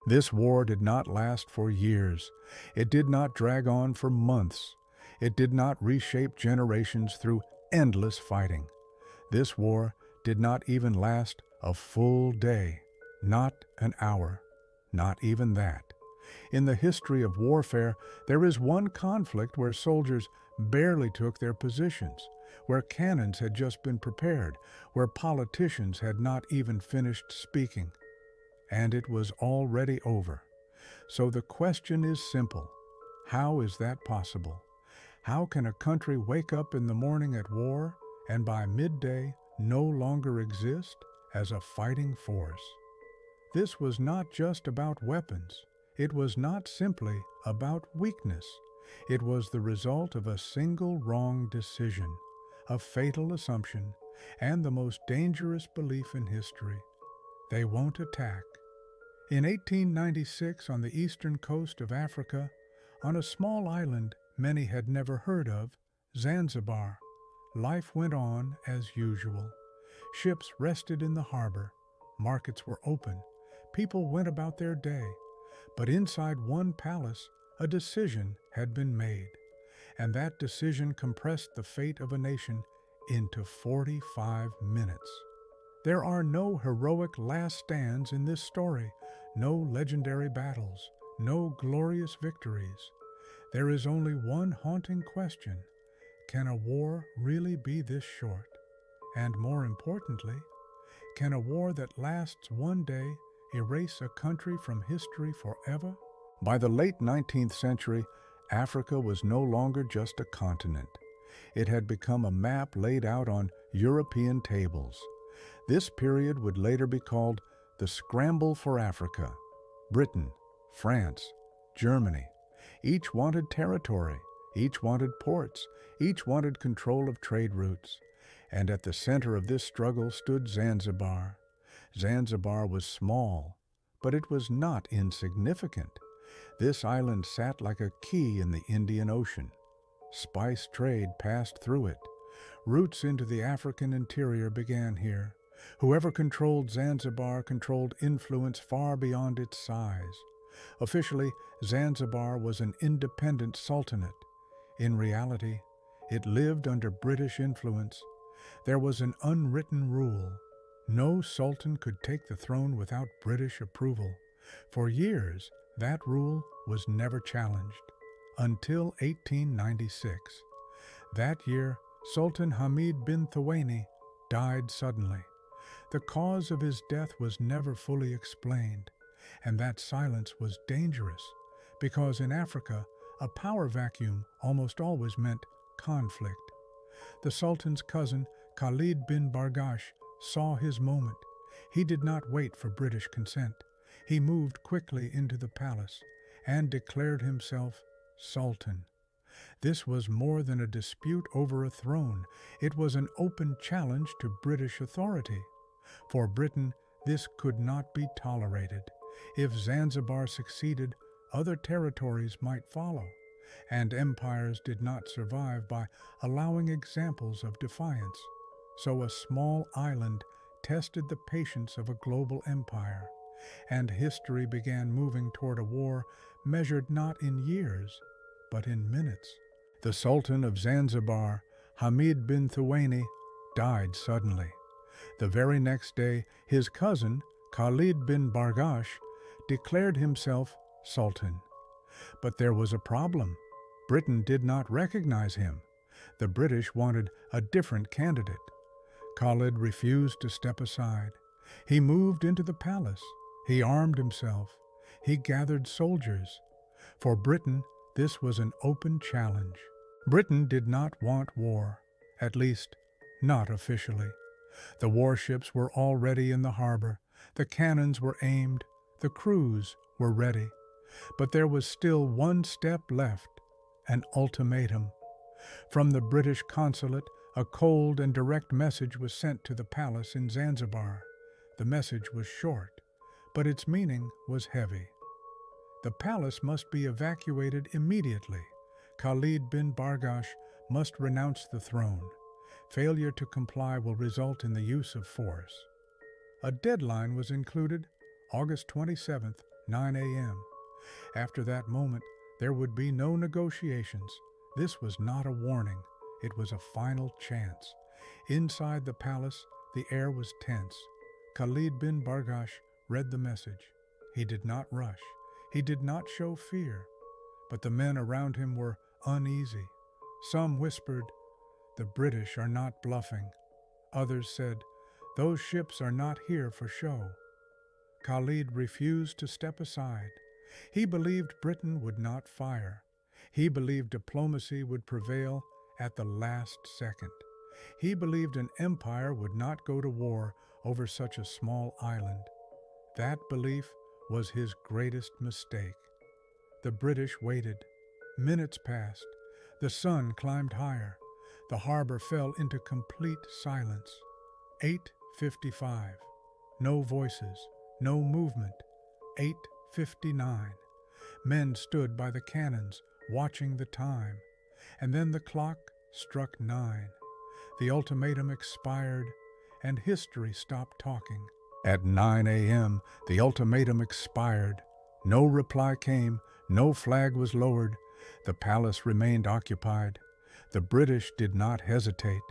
This war did not last for years. It did not drag on for months. It did not reshape generations through endless fighting. This war did not even last a full day, not an hour, not even that. In the history of warfare, there is one conflict where soldiers barely took their positions, where cannons had just been prepared, where politicians had not even finished speaking. And it was already over. So the question is simple. How is that possible? How can a country wake up in the morning at war and by midday no longer exist as a fighting force? This was not just about weapons. It was not simply about weakness. It was the result of a single wrong decision, a fatal assumption, and the most dangerous belief in history. They won't attack. In 1896, on the eastern coast of Africa, on a small island many had never heard of, Zanzibar, life went on as usual. Ships rested in the harbor, markets were open, people went about their day. But inside one palace, a decision had been made, and that decision compressed the fate of a nation into 45 minutes. There are no heroic last stands in this story, no legendary battles, no glorious victories. There is only one haunting question. Can a war really be this short? And more importantly, can a war that lasts one day erase a country from history forever? By the late 19th century, Africa was no longer just a continent. It had become a map laid out on European tables. This period would later be called the Scramble for Africa. Britain, France, Germany, each wanted territory, each wanted ports, each wanted control of trade routes. And at the center of this struggle stood Zanzibar. Zanzibar was small, but it was not insignificant. This island sat like a key in the Indian Ocean. Spice trade passed through it. Routes into the African interior began here. Whoever controlled Zanzibar controlled influence far beyond its size. Officially, Zanzibar was an independent sultanate. In reality, it lived under British influence. There was an unwritten rule. No sultan could take the throne without British approval. For years, that rule was never challenged, until 1896. That year, Sultan Hamid bin Thawani died suddenly. The cause of his death was never fully explained, and that silence was dangerous, because in Africa, a power vacuum almost always meant conflict. The Sultan's cousin, Khalid bin Bargash, saw his moment. He did not wait for British consent. He moved quickly into the palace and declared himself Sultan. This was more than a dispute over a throne. It was an open challenge to British authority. For Britain, this could not be tolerated. If Zanzibar succeeded, other territories might follow, and empires did not survive by allowing examples of defiance. So a small island tested the patience of a global empire, and history began moving toward a war measured not in years, but in minutes. The Sultan of Zanzibar, Hamid bin Thawani, died suddenly. The very next day, his cousin, Khalid bin Bargash, declared himself Sultan. But there was a problem. Britain did not recognize him. The British wanted a different candidate. Khalid refused to step aside. He moved into the palace. He armed himself. He gathered soldiers. For Britain, this was an open challenge. Britain did not want war, at least not officially. The warships were already in the harbor. The cannons were aimed. The crews were ready. But there was still one step left, an ultimatum. From the British consulate, a cold and direct message was sent to the palace in Zanzibar. The message was short, but its meaning was heavy. The palace must be evacuated immediately. Khalid bin Bargash must renounce the throne. Failure to comply will result in the use of force. A deadline was included, August 27, 9 a.m. After that moment, there would be no negotiations. This was not a warning. It was a final chance. Inside the palace, the air was tense. Khalid bin Bargash read the message. He did not rush. He did not show fear. But the men around him were uneasy. Some whispered, "The British are not bluffing." Others said, "Those ships are not here for show." Khalid refused to step aside. He believed Britain would not fire. He believed diplomacy would prevail at the last second. He believed an empire would not go to war over such a small island. That belief was his greatest mistake. The British waited. Minutes passed. The sun climbed higher. The harbor fell into complete silence. 8:55. No voices, no movement. 8:59. Men stood by the cannons, watching the time. And then the clock struck 9. The ultimatum expired, and history stopped talking. At 9 a.m., the ultimatum expired. No reply came, no flag was lowered. The palace remained occupied. The British did not hesitate.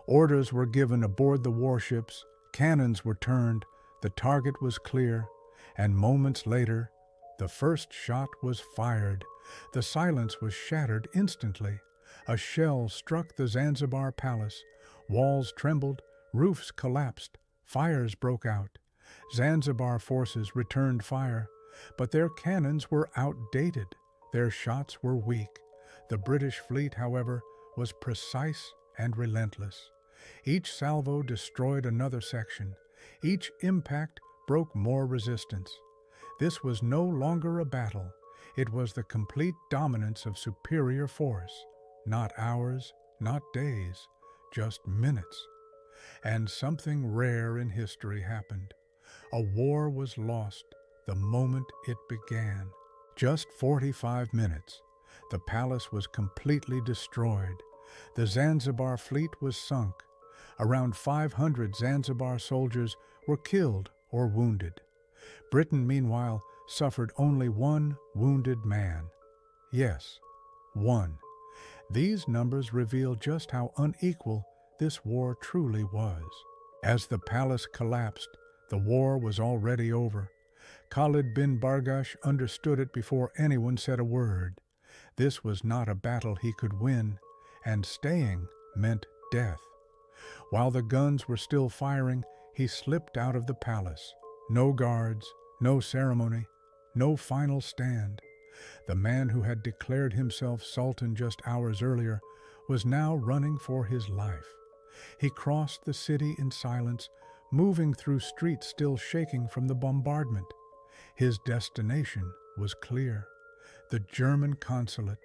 Orders were given aboard the warships, cannons were turned, the target was clear, and moments later, the first shot was fired. The silence was shattered instantly. A shell struck the Zanzibar palace. Walls trembled, roofs collapsed, fires broke out. Zanzibar forces returned fire, but their cannons were outdated. Their shots were weak. The British fleet, however, was precise and relentless. Each salvo destroyed another section. Each impact broke more resistance. This was no longer a battle. It was the complete dominance of superior force. Not hours, not days, just minutes. And something rare in history happened. A war was lost the moment it began. Just 45 minutes. The palace was completely destroyed. The Zanzibar fleet was sunk. Around 500 Zanzibar soldiers were killed or wounded. Britain, meanwhile, suffered only one wounded man. Yes, one. These numbers reveal just how unequal this war truly was. As the palace collapsed, the war was already over. Khalid bin Bargash understood it before anyone said a word. This was not a battle he could win, and staying meant death. While the guns were still firing, he slipped out of the palace. No guards, no ceremony, no final stand. The man who had declared himself Sultan just hours earlier was now running for his life. He crossed the city in silence, moving through streets still shaking from the bombardment. His destination was clear: the German consulate.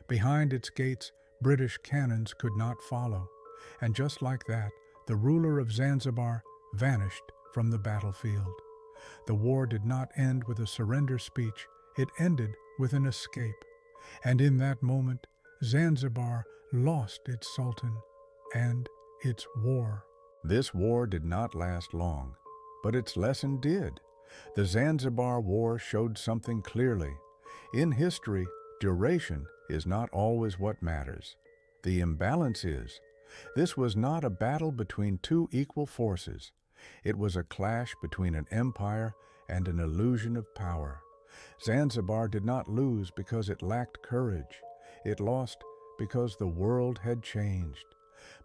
Behind its gates, British cannons could not follow. And just like that, the ruler of Zanzibar vanished from the battlefield. The war did not end with a surrender speech. It ended with an escape. And in that moment, Zanzibar lost its sultan and its war. This war did not last long, but its lesson did. The Zanzibar War showed something clearly. In history, duration is not always what matters. The imbalance is. This was not a battle between two equal forces. It was a clash between an empire and an illusion of power. Zanzibar did not lose because it lacked courage. It lost because the world had changed.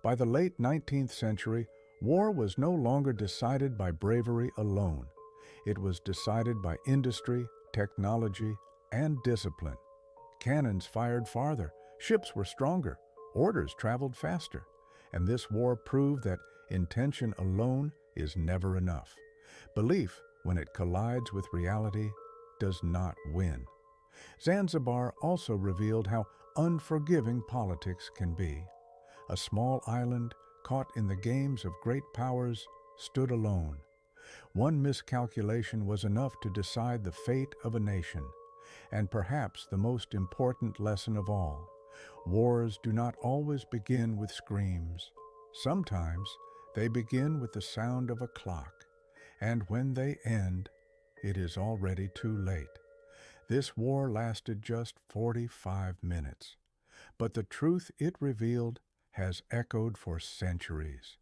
By the late 19th century, war was no longer decided by bravery alone. It was decided by industry, technology, and discipline. Cannons fired farther, ships were stronger, orders traveled faster, and this war proved that intention alone is never enough. Belief, when it collides with reality, does not win. Zanzibar also revealed how unforgiving politics can be. A small island, caught in the games of great powers, stood alone. One miscalculation was enough to decide the fate of a nation. And perhaps the most important lesson of all: wars do not always begin with screams. Sometimes they begin with the sound of a clock. And when they end, it is already too late. This war lasted just 45 minutes, but the truth it revealed has echoed for centuries.